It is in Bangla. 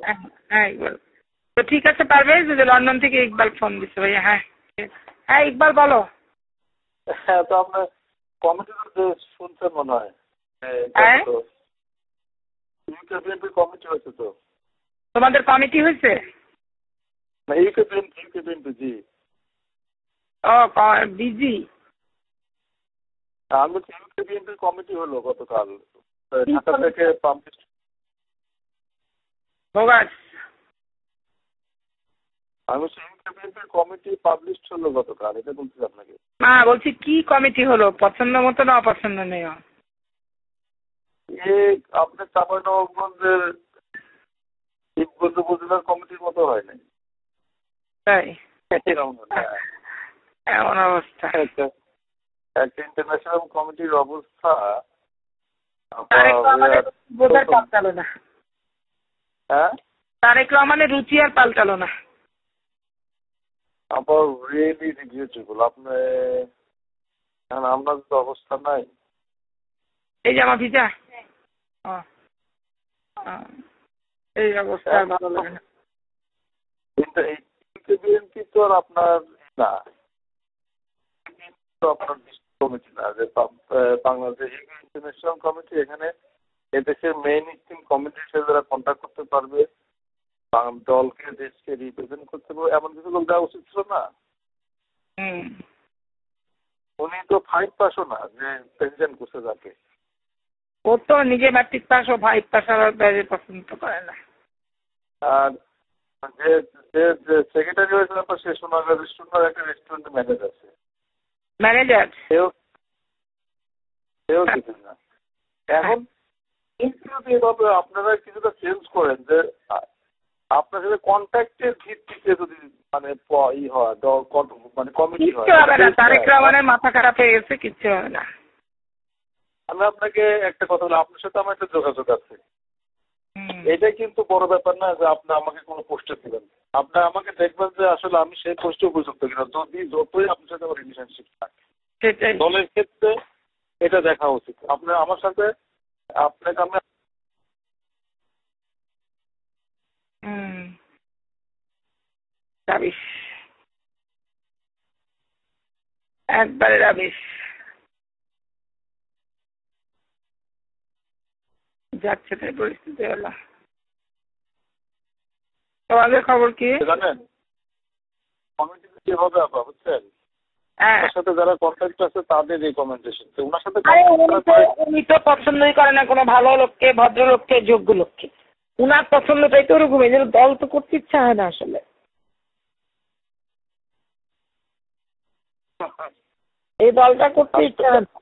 হ্যাঁ হ্যাঁ ইকবাল। তো ঠিক আছে পারভেজ, যে লন্ডন থেকে ইকবাল ফোন দিচ্ছে ভাইয়া। হ্যাঁ হ্যাঁ ইকবাল বলো। হ্যাঁ, তো আপনার কমিটি শুনছেন মনে হয়। হ্যাঁ ইউকে বিএনপির কমিটি হয়েছে তো। তোমাদের কমিটি হয়েছে? না, ইউকে বিএনপি জি। ও বিজি। আমি বলছি ইউকে বিএনপির কমিটি হলো গতকাল ঢাকা থেকে পাবলিশ। ভোগাস। আমি বলছি ইউকে বিএনপির কমিটি পাবলিশ হলো গতকাল, এটা বলছি আপনাকে। না বলছি কি কমিটি হলো, পছন্দ মতো না অপছন্দ নেই? আপনার চাঁপাইনবাবগঞ্জের শিবগঞ্জ উপজেলার কমিটির মতো হয় নাই। তাই? হ্যাঁ, এমন অবস্থা। একটা ইন্টারন্যাশনাল কমিটির অবস্থা তারেক রহমানের বোঝার পাল্টালো না। হ্যাঁ, তারেক রহমানের রুচি আর পাল্টালো না। আবার রিয়েলি রিগ্রেটেবল আপনার তো অবস্থা নাই। এই যে আমার ভিজা এই অবস্থা আর ভালো লাগে না। বিএনপি তো আর আপনার না, আপনার কমিটি না যে বাংলাদেশ ইন্টারন্যাশনাল কমিটি। এখানে এদেশের মেইন স্ট্রিম কমিটির সাথে যারা কন্ট্যাক্ট করতে পারবে, দলকে দেশকে রিপ্রেজেন্ট করতে পারবে, এমন কিছু লোক দেওয়া উচিত ছিল না। উনি তো 5 পাসও না যে প্রেসিডেন্ট করতে যাবে। ও তো নিজে ম্যাট্রিক পাস ও 5 পাস আর বাইরে পছন্দ করে না। আর যে সেক্রেটারি হয়েছে আপনার সে সোনাগার রেস্টুরেন্টের একটা রেস্টুরেন্টের ম্যানেজার আছে। ম্যানেজার সেও দিতেন না। এখন কিন্তু এভাবে আপনারা কিছুটা চেঞ্জ করেন যে আপনার সাথে কন্ট্যাক্টের ভিত্তিতে যদি মানে হয় মানে কমিটি হয়। তারেক রহমানের মাথা খারাপ হয়ে গেছে, কিচ্ছু হবে না। আমি আপনাকে একটা কথা বলি, আপনার সাথে আমার একটা যোগাযোগ আছে। এটা কিন্তু বড় ব্যাপার না যে আপনি আমাকে কোনো পোস্টে দিবেন। আপনি আমাকে দেখবেন যে আসলে আমি সেই পোস্টে উপযুক্ত কিনা, যতই আপনার সাথে আমার রিলেশনশিপ থাকে। দলের ক্ষেত্রে এটা দেখা উচিত। আপনার আমার সাথে আপনাকে আমি রাবিশ, একবারে রাবিশ। যাচ্ছে তাই পরিস্থিতি হলো। তোমাদের খবর কি জানেন? কমিটিতে কি হবে আপা বুঝছেন? হ্যাঁ তার সাথে যারা কন্ট্যাক্ট আছে তাদের রিকমেন্ডেশন। ওনার সাথে উনি তো পছন্দই করে না কোনো ভালো লোককে, ভদ্রলোককে, যোগ্য লোককে। উনার পছন্দটাই তো ওরকম, এই জন্য দল তো করতে ইচ্ছা হয় না আসলে। এই দলটা করতে ইচ্ছা হয় না।